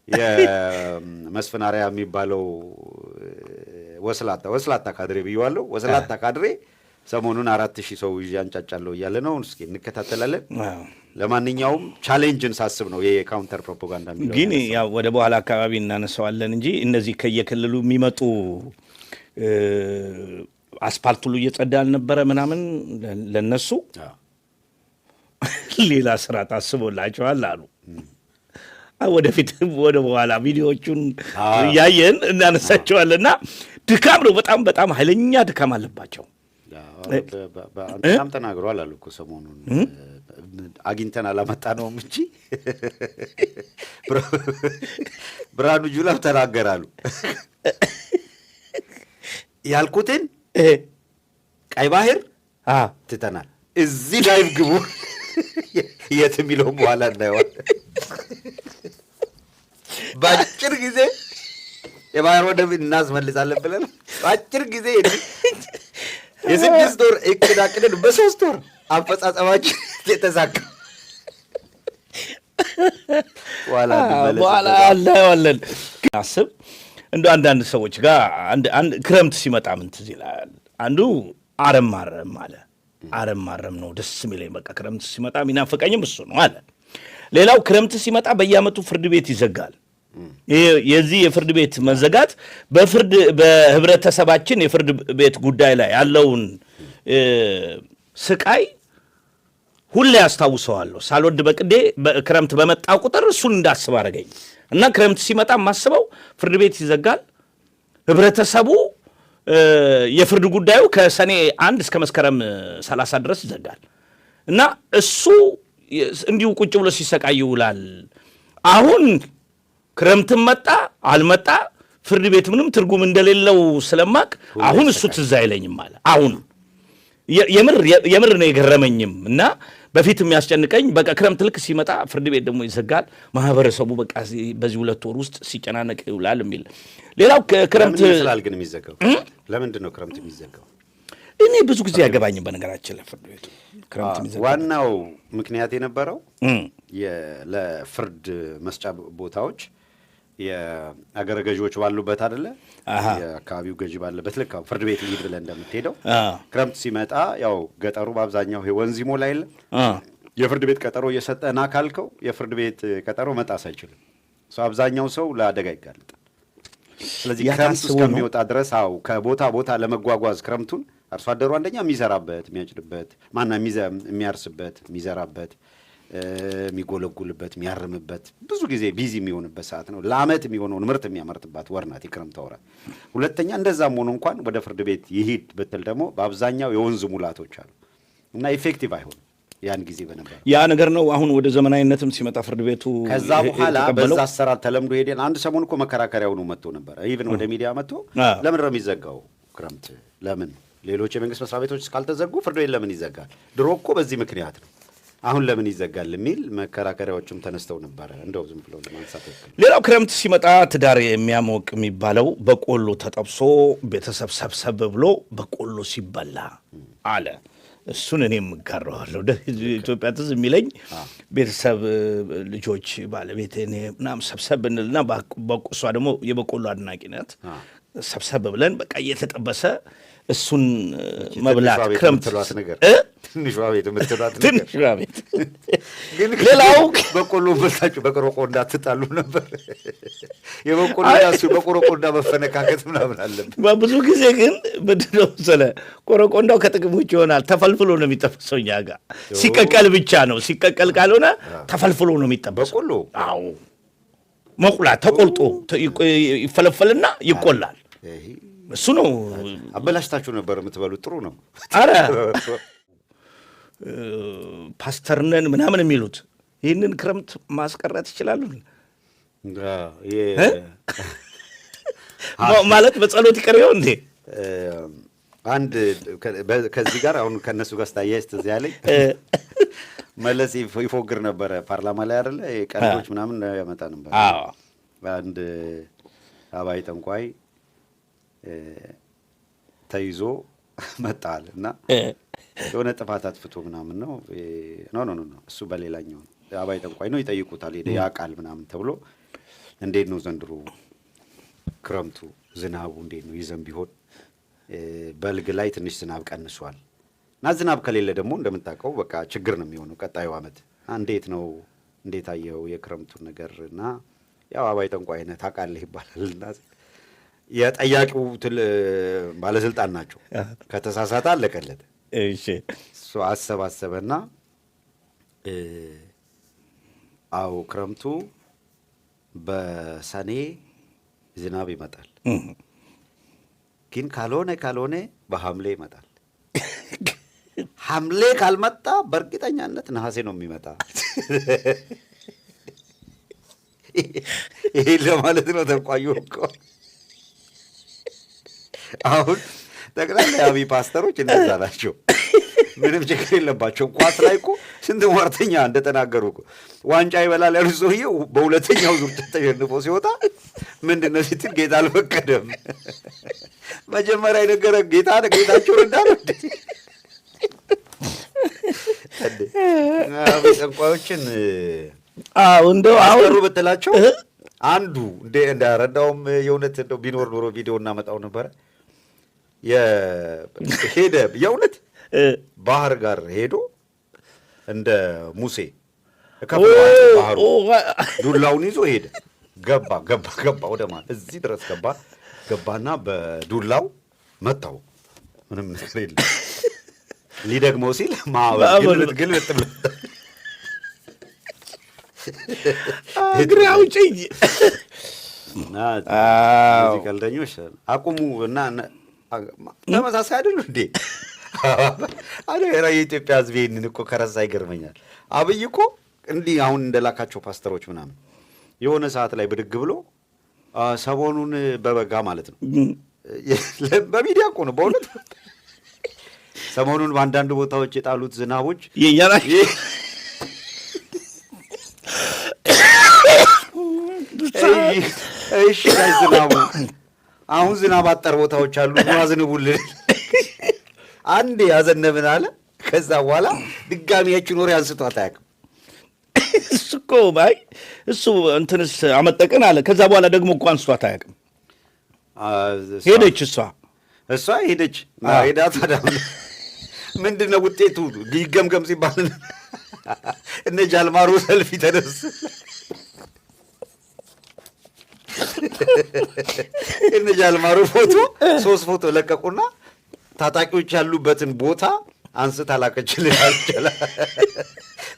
የመስፍናሪያ የሚባለው ወስላታ ካድሬ ብየዋለሁ። ወስላታ ካድሬ ሰሞኑን 4000 ሰው ያንጫጫለው እያለ ነው። እስኪ እንከታተላለን። ለማንኛውም ቻሌንጅን ሳስብ ነው የካውንተር ፕሮፓጋንዳ የሚለው ግን ያው ወደ በኋላ አካባቢ እናነሳዋለን እንጂ እነዚህ ከየክልሉ የሚመጡ አስፓልት ሁሉ እየጸዳ አልነበረ ምናምን ለነሱ ሌላ ስራ ታስቦላቸዋል አሉ። ወደፊት ወደ በኋላ ቪዲዮዎቹን ያየን እናነሳቸዋለንና ድካም ነው። በጣም በጣም ኃይለኛ ድካም አለባቸው። በጣም ተናግሯል አሉ እኮ ሰሞኑን አግኝተን አላመጣነውም እንጂ ብርሃኑ ጁላ ተናገራሉ። ያልኩትን ቀይ ባህር ትተናል፣ እዚህ ላይቭ ግቡ፣ የት የሚለው በኋላ እናየዋል። በአጭር ጊዜ የባህር ወደብ እናስመልሳለን ብለን በአጭር ጊዜ የ6 ወር እቅድ አቅደን በ3 ወር አፈጻጸማችን የተሳካ በኋላ እናየዋለን። አስብ እንደ አንዳንድ ሰዎች ጋር አንድ ክረምት ሲመጣ ምን ትዝ ይላል? አንዱ አረም ማረም አለ። አረም ማረም ነው ደስ የሚለኝ። በቃ ክረምት ሲመጣ የሚናፍቀኝም እሱ ነው አለ። ሌላው ክረምት ሲመጣ በየዓመቱ ፍርድ ቤት ይዘጋል። የዚህ የፍርድ ቤት መዘጋት በህብረተሰባችን የፍርድ ቤት ጉዳይ ላይ ያለውን ስቃይ ሁሌ ያስታውሰዋለሁ። ሳልወድ በቅዴ ክረምት በመጣ ቁጥር እሱን እንዳስብ አደረገኝ እና ክረምት ሲመጣ የማስበው ፍርድ ቤት ይዘጋል። ህብረተሰቡ የፍርድ ጉዳዩ ከሰኔ 1 እስከ መስከረም 30 ድረስ ይዘጋል እና እሱ እንዲሁ ቁጭ ብሎ ሲሰቃይ ይውላል። አሁን ክረምትም መጣ አልመጣ ፍርድ ቤት ምንም ትርጉም እንደሌለው ስለማቅ አሁን እሱ ትዝ አይለኝም አለ። አሁን የምር ነው የገረመኝም እና በፊት የሚያስጨንቀኝ በቃ ክረምት ልክ ሲመጣ ፍርድ ቤት ደግሞ ይዘጋል፣ ማህበረሰቡ በቃ በዚህ 2 ወር ውስጥ ሲጨናነቅ ይውላል የሚል። ሌላው ክረምት ይስላል ግን የሚዘጋው ለምንድን ነው ክረምት የሚዘጋው? እኔ ብዙ ጊዜ ያገባኝ በነገራችን ለፍርድ ቤቱ ክረምት የሚዘጋው ዋናው ምክንያት የነበረው ለፍርድ መስጫ ቦታዎች የአገረ ገዢዎች ባሉበት አይደለ? የአካባቢው ገዢ ባለበት ልክ ፍርድ ቤት ልሂድ ብለህ እንደምትሄደው ክረምት ሲመጣ ያው ገጠሩ በአብዛኛው ወንዝ ይሞላ የለ? የፍርድ ቤት ቀጠሮ እየሰጠና ካልከው የፍርድ ቤት ቀጠሮ መጣስ አይችልም። አብዛኛው ሰው ለአደጋ ይጋለጣል። ስለዚህ ክረምት እስከሚወጣ ድረስ ከቦታ ቦታ ለመጓጓዝ ክረምቱን አርሶ አደሩ አንደኛ የሚዘራበት የሚያጭድበት የሚያርስበት የሚዘራበት የሚጎለጉልበት የሚያርምበት ብዙ ጊዜ ቢዚ የሚሆንበት ሰዓት ነው። ለዓመት የሚሆነውን ምርት የሚያመርትባት ወር ናት የክረምት ወራት። ሁለተኛ እንደዛም ሆኖ እንኳን ወደ ፍርድ ቤት ይሂድ ብትል ደግሞ በአብዛኛው የወንዝ ሙላቶች አሉ እና ኢፌክቲቭ አይሆንም። ያን ጊዜ በነበር ያ ነገር ነው። አሁን ወደ ዘመናዊነትም ሲመጣ ፍርድ ቤቱ ከዛ በኋላ በዛ አሰራር ተለምዶ ሄደን አንድ ሰሞን እኮ መከራከሪያው ነው መጥቶ ነበር። ኢቭን ወደ ሚዲያ መጥቶ ለምን ነው የሚዘጋው ክረምት? ለምን ሌሎች የመንግስት መስሪያ ቤቶች እስካልተዘጉ ፍርድ ቤት ለምን ይዘጋል? ድሮ እኮ በዚህ ምክንያት ነው፣ አሁን ለምን ይዘጋል የሚል መከራከሪያዎችም ተነስተው ነበር። እንደው ዝም ብሎ ለማንሳት ይችላል። ሌላው ክረምት ሲመጣ ትዳር የሚያሞቅ የሚባለው በቆሎ ተጠብሶ ቤተሰብ ሰብሰብ ብሎ በቆሎ ሲበላ አለ። እሱን እኔም እጋራዋለሁ። ኢትዮጵያ ትዝ የሚለኝ ቤተሰብ ልጆች ባለቤት እኔ ምናምን ሰብሰብ ብንልና እሷ ደግሞ የበቆሎ አድናቂ ናት። ሰብሰብ ብለን በቃ እየተጠበሰ እሱን መብላት ክረምት ነገር ትንሿ ቤት የምትሏት ትንሿ ቤት ግን ሌላው በቆሎ በልታችሁ በቆሮቆንዳ ትጣሉ ነበር። የበቆሎ ያሱ በቆሮቆንዳ መፈነካከት ምናምን አለበት። ብዙ ጊዜ ግን ምንድነው ስለ ቆሮቆንዳው ከጥቅም ውጭ ይሆናል። ተፈልፍሎ ነው የሚጠበሰው። እኛ ጋር ሲቀቀል ብቻ ነው። ሲቀቀል ካልሆነ ተፈልፍሎ ነው የሚጠበሰው። በቆሎ አዎ መቁላት ተቆልጦ ይፈለፈልና ይቆላል። እሱ ነው። አበላሽታችሁ ነበር የምትበሉት። ጥሩ ነው። አረ ፓስተርነን ምናምን የሚሉት ይህንን ክረምት ማስቀረት ይችላሉ ማለት በጸሎት ይቀር ይሆን እንዴ? አንድ ከዚህ ጋር አሁን ከነሱ ጋር ስታያይዝ ትዝ ያለኝ መለስ ይፎግር ነበረ ፓርላማ ላይ አይደለ? ቀልዶች ምናምን ያመጣ ነበር። አንድ አባይ ጠንቋይ ተይዞ መጣል እና የሆነ ጥፋት አጥፍቶ ምናምን ነው። ኖ እሱ በሌላኛው አባይ ጠንቋይ ነው፣ ይጠይቁታል። ያ ቃል ምናምን ተብሎ እንዴት ነው ዘንድሮ ክረምቱ ዝናቡ እንዴት ነው? ይዘን ቢሆን በልግ ላይ ትንሽ ዝናብ ቀንሷል እና ዝናብ ከሌለ ደግሞ እንደምታውቀው በቃ ችግር ነው የሚሆነው ቀጣዩ ዓመት። እንዴት ነው እንዴት አየው የክረምቱን ነገር? እና ያው አባይ ጠንቋይ ነህ ታውቃለህ ይባላልና የጠያቂው ባለስልጣን ናቸው። ከተሳሳተ አለቀለት። እሺ እሱ አሰባሰበና አው ክረምቱ በሰኔ ዝናብ ይመጣል፣ ግን ካልሆነ በሐምሌ ይመጣል። ሐምሌ ካልመጣ በእርግጠኛነት ነሐሴ ነው የሚመጣ። ይሄ ለማለት ነው ተንቋዩ እኮ። አሁን ጠቅላላ የአብይ ፓስተሮች እንደዛ ናቸው። ምንም ችግር የለባቸውም። ኳስ ላይ እኮ ስንት ሟርተኛ እንደተናገሩ እኮ ዋንጫ ይበላል ያሉ ሰውዬው በሁለተኛው ዙር ተሸንፎ ሲወጣ ምንድን ነው ስትል ጌታ አልፈቀደም። መጀመሪያ የነገረ ጌታቸውን እንዳለ ጠንቋዮችን እንደው አስቀሩ ብትላቸው አንዱ እንዳረዳውም የእውነት እንደው ቢኖር ኖሮ ቪዲዮ እናመጣው ነበረ። ሄደ የእውነት ባህር ጋር ሄዶ እንደ ሙሴ ባህሩ ዱላውን ይዞ ሄደ። ገባ ወደ ማለት እዚህ ድረስ ገባና በዱላው መታው። ምንም ነገር የለም። ሊደግመው ሲል ግልብጥ ብሎ እግሬ አውጭኝ። እዚህ ቀልደኞች አቁሙ እና ተመሳሳይ አይደሉ እንዴ? የኢትዮጵያ ሕዝብ ይህንን እኮ ከረሳ ይገርመኛል። አብይ እኮ እንዲህ አሁን እንደላካቸው ፓስተሮች ምናምን የሆነ ሰዓት ላይ ብድግ ብሎ ሰሞኑን በበጋ ማለት ነው በሚዲያ እኮ ነው በእውነት ሰሞኑን በአንዳንድ ቦታዎች የጣሉት ዝናቦች እሺ ዝናቡ አሁን ዝናብ አጠር ቦታዎች አሉ አዝንቡልን አንዴ ያዘነብን አለ። ከዛ በኋላ ድጋሚ ያችን ወሬ አንስቷት አያውቅም። እሱ እኮ እሱ እንትንስ አመጠቅን አለ። ከዛ በኋላ ደግሞ እኮ አንስቷት አያውቅም። ሄደች እሷ ሄደች ሄዳ ታዲያ ምንድን ነው ውጤቱ ይገምገም ሲባል እነ ጃልማሮ ሰልፊ ተነሱ። እነ ጃልማሮ ሶስት ፎቶ ለቀቁና ታጣቂዎች ያሉበትን ቦታ አንስታ ላከችልን አልቻለ።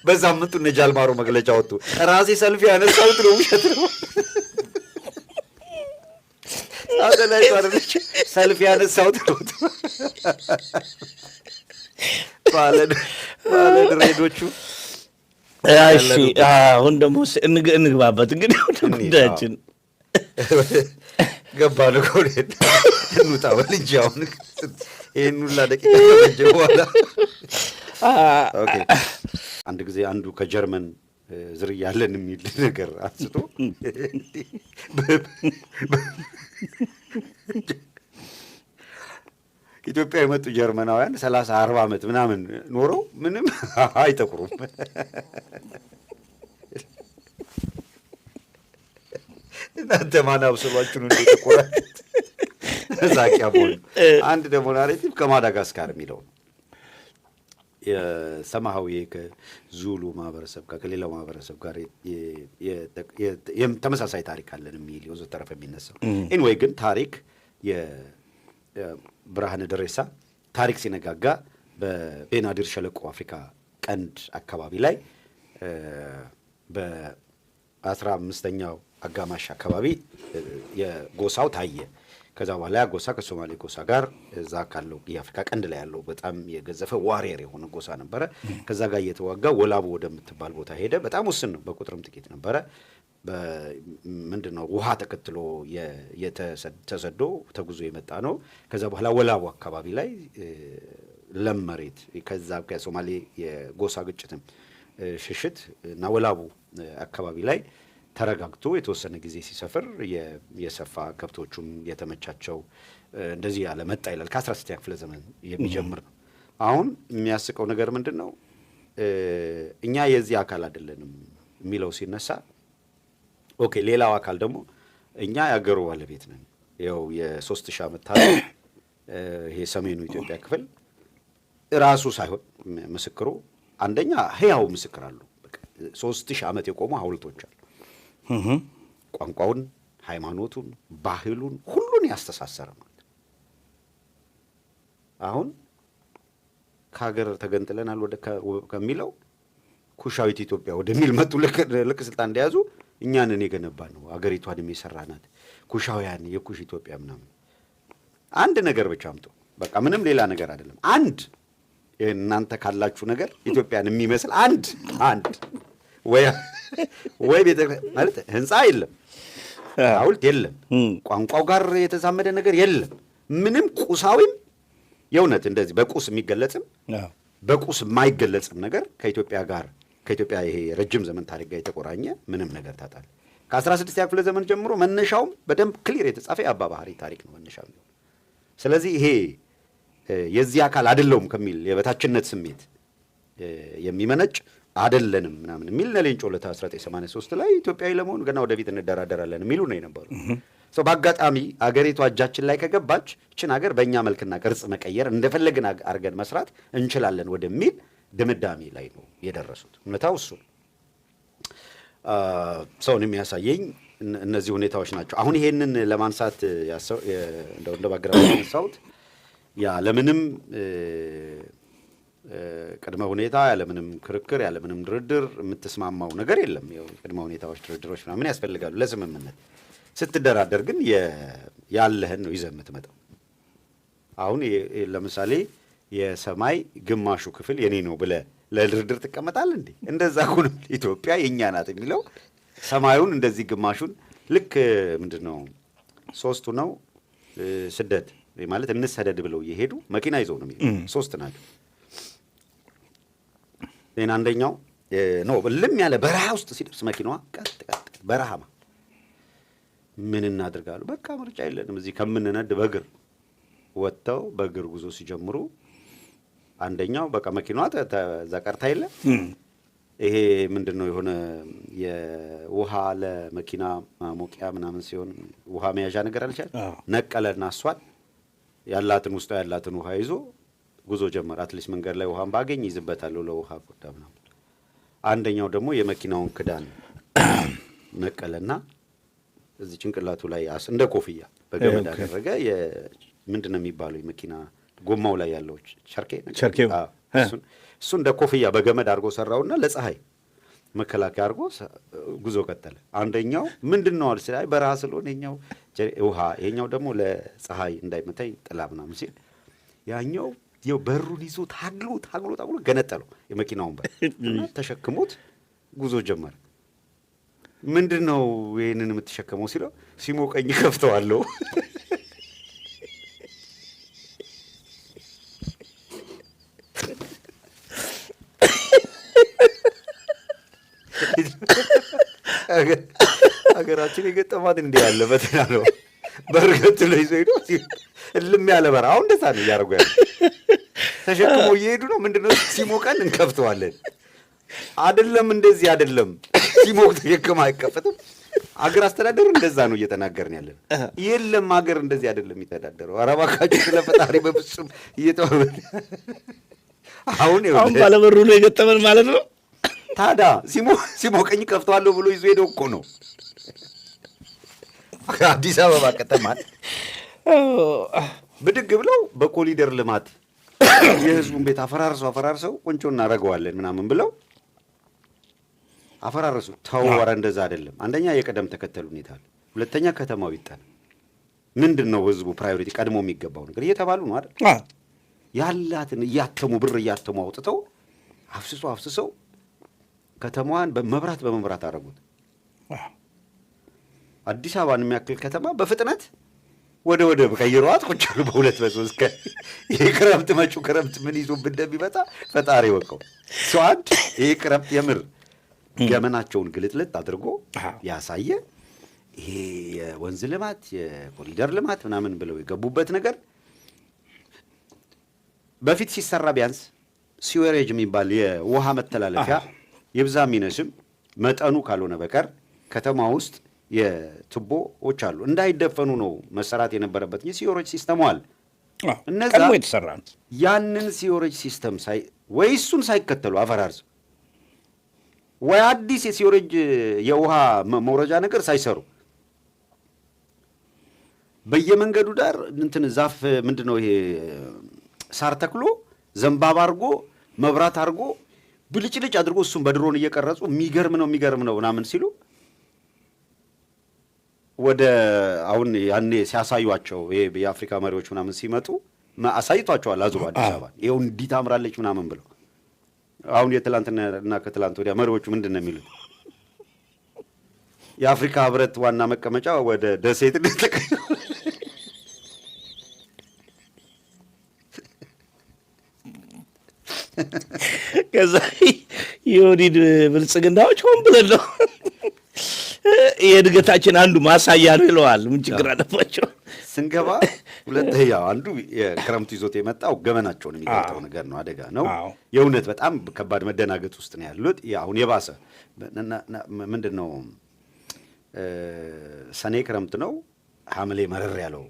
በሳምንቱ እነ ጃልማሮ መግለጫ ወጡ። ራሴ ሰልፊ ያነሳሁት ነው ውሸት ነው ሳተላይት አደረች ሰልፊ ያነሳሁት ነው ባለድሬዶቹ። እሺ አሁን ደግሞ እንግባበት እንግዲህ ወደ ጉዳያችን ገባን እኮ እንውጣ በል እንጂ አሁን ይህን ሁላ ደቂቃ ከፈጀ በኋላ አንድ ጊዜ አንዱ ከጀርመን ዝርያ አለን የሚል ነገር አንስቶ ኢትዮጵያ የመጡ ጀርመናውያን 30-40 ዓመት ምናምን ኖረው ምንም አይጠቁሩም። እናንተ ማን አብስሏችሁ ነው እንደተቆራችሁት? ዛቂያ ቦል አንድ ደግሞ ናሬቲቭ ከማዳጋስካር የሚለው ነው። የሰማሃዊ ከዙሉ ማህበረሰብ ጋር ከሌላው ማህበረሰብ ጋር ተመሳሳይ ታሪክ አለን የሚል ወዘተረፈ የሚነሳው ኤንዌይ ግን ታሪክ የብርሃነ ደሬሳ ታሪክ ሲነጋጋ በቤናዲር ሸለቆ አፍሪካ ቀንድ አካባቢ ላይ በ15ኛው አጋማሽ አካባቢ የጎሳው ታየ። ከዛ በኋላ ያ ጎሳ ከሶማሌ ጎሳ ጋር እዛ ካለው የአፍሪካ ቀንድ ላይ ያለው በጣም የገዘፈ ዋሪየር የሆነ ጎሳ ነበረ። ከዛ ጋር እየተዋጋ ወላቡ ወደምትባል ቦታ ሄደ። በጣም ውስን ነው፣ በቁጥርም ጥቂት ነበረ። ምንድን ነው ውሃ ተከትሎ ተሰዶ ተጉዞ የመጣ ነው። ከዛ በኋላ ወላቡ አካባቢ ላይ ለም መሬት ከዛ ከሶማሌ የጎሳ ግጭትም ሽሽት እና ወላቡ አካባቢ ላይ ተረጋግቶ የተወሰነ ጊዜ ሲሰፍር የሰፋ ከብቶቹም የተመቻቸው እንደዚህ ያለ መጣ ይላል። ከ16ኛ ክፍለ ዘመን የሚጀምር ነው። አሁን የሚያስቀው ነገር ምንድን ነው? እኛ የዚህ አካል አይደለንም የሚለው ሲነሳ ኦኬ ሌላው አካል ደግሞ እኛ ያገሩ ባለቤት ነን። ያው የ3000 ዓመት ታሪክ ይሄ ሰሜኑ ኢትዮጵያ ክፍል ራሱ ሳይሆን ምስክሩ አንደኛ ህያው ምስክር አሉ። 3000 ዓመት የቆሙ ሐውልቶች አሉ። ቋንቋውን፣ ሃይማኖቱን፣ ባህሉን ሁሉን ያስተሳሰረ ማለት አሁን ከሀገር ተገንጥለናል ወደ ከሚለው ኩሻዊት ኢትዮጵያ ወደሚል መጡ። ልክ ስልጣን እንደያዙ እኛንን የገነባ ነው አገሪቷንም የሰራናት ኩሻውያን የኩሽ ኢትዮጵያ ምናምን። አንድ ነገር ብቻ አምጡ በቃ ምንም ሌላ ነገር አይደለም። አንድ እናንተ ካላችሁ ነገር ኢትዮጵያን የሚመስል አንድ ወይ ቤተ ማለት ህንጻ የለም፣ ሐውልት የለም፣ ቋንቋው ጋር የተዛመደ ነገር የለም። ምንም ቁሳዊም የእውነት እንደዚህ በቁስ የሚገለጽም በቁስ የማይገለጽም ነገር ከኢትዮጵያ ይሄ ረጅም ዘመን ታሪክ ጋር የተቆራኘ ምንም ነገር ታጣል። ከ16ኛ ክፍለ ዘመን ጀምሮ መነሻውም በደንብ ክሊር የተጻፈ የአባ ባህሪ ታሪክ ነው መነሻው። ስለዚህ ይሄ የዚህ አካል አይደለውም ከሚል የበታችነት ስሜት የሚመነጭ አይደለንም ምናምን የሚል ሌንጮ ለታ 1983 ላይ ኢትዮጵያዊ ለመሆን ገና ወደፊት እንደራደራለን የሚሉ ነው የነበሩ። በአጋጣሚ አገሪቷ እጃችን ላይ ከገባች እችን ሀገር በእኛ መልክና ቅርጽ መቀየር እንደፈለግን አድርገን መስራት እንችላለን ወደሚል ድምዳሜ ላይ ነው የደረሱት። እውነታው እሱ ሰውን የሚያሳየኝ እነዚህ ሁኔታዎች ናቸው። አሁን ይሄንን ለማንሳት እንደ ባግራውንድ ያነሳሁት ያለምንም ቅድመ ሁኔታ ያለምንም ክርክር ያለምንም ድርድር የምትስማማው ነገር የለም። ቅድመ ሁኔታዎች ድርድሮች ምናምን ያስፈልጋሉ ለስምምነት። ስትደራደር ግን ያለህን ነው ይዘህ የምትመጣው። አሁን ለምሳሌ የሰማይ ግማሹ ክፍል የኔ ነው ብለህ ለድርድር ትቀመጣለህ እንዴ? እንደዛ ሁሉ ኢትዮጵያ የኛ ናት የሚለው ሰማዩን እንደዚህ ግማሹን ልክ ምንድን ነው ሶስቱ ነው ስደት ማለት እንሰደድ ብለው እየሄዱ መኪና ይዘው ነው የሚሄዱ። ሶስት ናቸው። ሌላ አንደኛው ነው ልም ያለ በረሃ ውስጥ ሲደርስ መኪናዋ ቀጥ በረሃማ ምን እናድርጋሉ? በቃ ምርጫ የለንም እዚህ ከምንነድ በእግር ወጥተው በእግር ጉዞ ሲጀምሩ አንደኛው በቃ መኪናዋ ተዘቀርታ የለ ይሄ ምንድነው የሆነ የውሃ ለመኪና ማሞቂያ ምናምን ሲሆን ውሃ መያዣ ነገር አልቻለ ነቀለና እሷን ያላትን ውስጥ ያላትን ውሃ ይዞ ጉዞ ጀመረ። አትሊስት መንገድ ላይ ውሃን ባገኝ ይዝበታለሁ ለውሃ ቆዳ ምናምን። አንደኛው ደግሞ የመኪናውን ክዳን ነቀለና እዚህ ጭንቅላቱ ላይ እንደ ኮፍያ በገመድ አደረገ። ምንድነው የሚባለው የመኪና ጎማው ላይ ያለው ቸርኬው እሱ እንደ ኮፍያ በገመድ አድርጎ ሰራውና ለፀሐይ መከላከያ አድርጎ ጉዞ ቀጠለ። አንደኛው ምንድነው አልሲ ላይ በረሃ ስለሆነ የኛው ውሃ የኛው ደግሞ ለፀሐይ እንዳይመታኝ ጥላ ምናምን ሲል ያኛው በሩን ይዞ ታግሎ ገነጠለው የመኪናውን በር ተሸክሞት ጉዞ ጀመረ። ምንድነው ይሄንን የምትሸከመው ሲለው ሲሞቀኝ ከፍተዋለሁ። ሀገራችን የገጠማት እንዲህ ያለ በተና ነው። በርገት ላይ ይዞ ሄዶ እልም ያለ በራ አሁን እንደዛ ነው እያደረጉ ያለ ተሸክሞ እየሄዱ ነው። ምንድነው ሲሞቀን እንከፍተዋለን። አይደለም እንደዚህ አይደለም። ሲሞቅ ተሸክሞ አይከፈትም። አገር አስተዳደሩ እንደዛ ነው እየተናገርን ያለን። የለም አገር እንደዚህ አይደለም የሚተዳደረው። ኧረ እባካችሁ ስለ ፈጣሪ በፍጹም እየተወበ አሁን ባለበሩ ነው የገጠመን ማለት ነው። ታዲያ ሲሞቀኝ ከፍተዋለሁ ብሎ ይዞ ሄደው እኮ ነው አዲስ አበባ ከተማን ብድግ ብለው በኮሊደር ልማት የህዝቡን ቤት አፈራርሰው ቆንጆ እናደርገዋለን ምናምን ብለው አፈራረሱ። ተው ኧረ እንደዛ አይደለም። አንደኛ የቀደም ተከተል ሁኔታ አለ። ሁለተኛ ከተማው ይጣል። ምንድነው ህዝቡ ፕራዮሪቲ ቀድሞ የሚገባው ነገር እየተባሉ ነው አይደል? ያላትን ብር እያተሙ አውጥተው አፍስሰው ከተማዋን በመብራት አደረጉት። አዲስ አበባን የሚያክል ከተማ በፍጥነት ወደ ቀይረዋት ቁጭ ብሎ በሁለት በሶስት ይሄ ክረምት ምን ይዞብን እንደሚመጣ ፈጣሪ ወቀው። አንድ ይሄ ክረምት የምር ገመናቸውን ግልጥልጥ አድርጎ ያሳየ ይሄ የወንዝ ልማት የኮሪደር ልማት ምናምን ብለው የገቡበት ነገር በፊት ሲሰራ ቢያንስ ሲዌሬጅ የሚባል የውሃ መተላለፊያ የብዛም ይነስም መጠኑ ካልሆነ በቀር ከተማ ውስጥ የቱቦዎች አሉ እንዳይደፈኑ ነው መሰራት የነበረበት እንጂ ሲወሬጅ ሲስተሙ አለ። እነዛ የተሰራ ያንን ሲወሬጅ ሲስተም ወይ እሱን ሳይከተሉ አፈራርስ ወይ አዲስ የሲወሬጅ የውሃ መውረጃ ነገር ሳይሰሩ በየመንገዱ ዳር እንትን ዛፍ ምንድነው ይሄ ሳር ተክሎ ዘንባባ አድርጎ መብራት አድርጎ ብልጭልጭ አድርጎ እሱን በድሮን እየቀረጹ የሚገርም ነው ምናምን ሲሉ ወደ አሁን ያኔ ሲያሳዩአቸው ይሄ የአፍሪካ መሪዎች ምናምን ሲመጡ አሳይቷቸዋል። አዙሮ አዲስ አበባ ይኸው እንዲህ ታምራለች ምናምን ብለው አሁን የትላንትና ከትላንት ወዲያ መሪዎቹ ምንድን ነው የሚሉት? የአፍሪካ ህብረት ዋና መቀመጫ ወደ ደሴት ተቀይሮ ከዛ የኦህዴድ ብልጽግናዎች ሆን ብለን ነው የእድገታችን አንዱ ማሳያ ነው ይለዋል። ምን ችግር አለባቸው? ስንገባ ሁለተኛው አንዱ የክረምቱ ይዞት የመጣው ገመናቸውን የሚገልጠው ነገር ነው። አደጋ ነው የእውነት በጣም ከባድ መደናገጥ ውስጥ ነው ያሉት። አሁን የባሰ ምንድን ነው ሰኔ ክረምት ነው፣ ሐምሌ መረር ያለው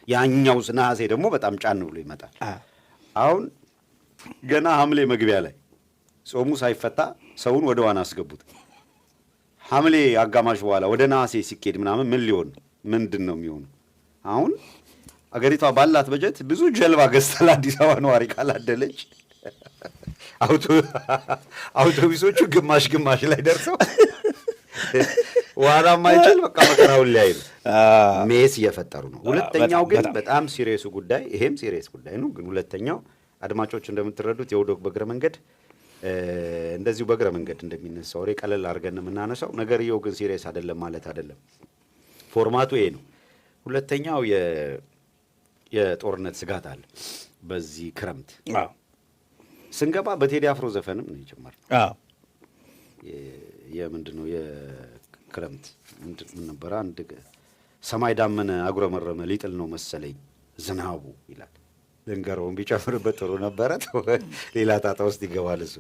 ያኛው ነሐሴ ደግሞ በጣም ጫን ብሎ ይመጣል። አሁን ገና ሐምሌ መግቢያ ላይ ጾሙ ሳይፈታ ሰውን ወደ ዋና አስገቡት። ሐምሌ አጋማሽ በኋላ ወደ ነሐሴ ሲኬድ ምናምን ምን ሊሆን ምንድን ነው የሚሆኑ? አሁን አገሪቷ ባላት በጀት ብዙ ጀልባ ገዝታ ለአዲስ አበባ ነዋሪ ካላደለች አውቶቡሶቹ ግማሽ ላይ ደርሰው ዋና ማይችል በቃ መከራውን ሊያይ ነው። ሜስ እየፈጠሩ ነው። ሁለተኛው ግን በጣም ሲሪየሱ ጉዳይ ይሄም ሲሪየስ ጉዳይ ነው። ግን ሁለተኛው አድማጮች እንደምትረዱት የውዶክ በእግረ መንገድ እንደዚሁ በእግረ መንገድ እንደሚነሳ ወሬ ቀለል አድርገን የምናነሳው ነገርየው ግን ሲሪየስ አይደለም ማለት አይደለም። ፎርማቱ ይሄ ነው። ሁለተኛው የጦርነት ስጋት አለ። በዚህ ክረምት ስንገባ በቴዲ አፍሮ ዘፈንም ነው የጀመርነው። የምንድነው የክረምት ምን ነበረ? አንድ ሰማይ ዳመነ አጉረመረመ ሊጥል ነው መሰለኝ ዝናቡ ይላል። ልንገረውን ቢጨምርበት ጥሩ ነበረ። ሌላ ጣጣ ውስጥ ይገባል እሱ።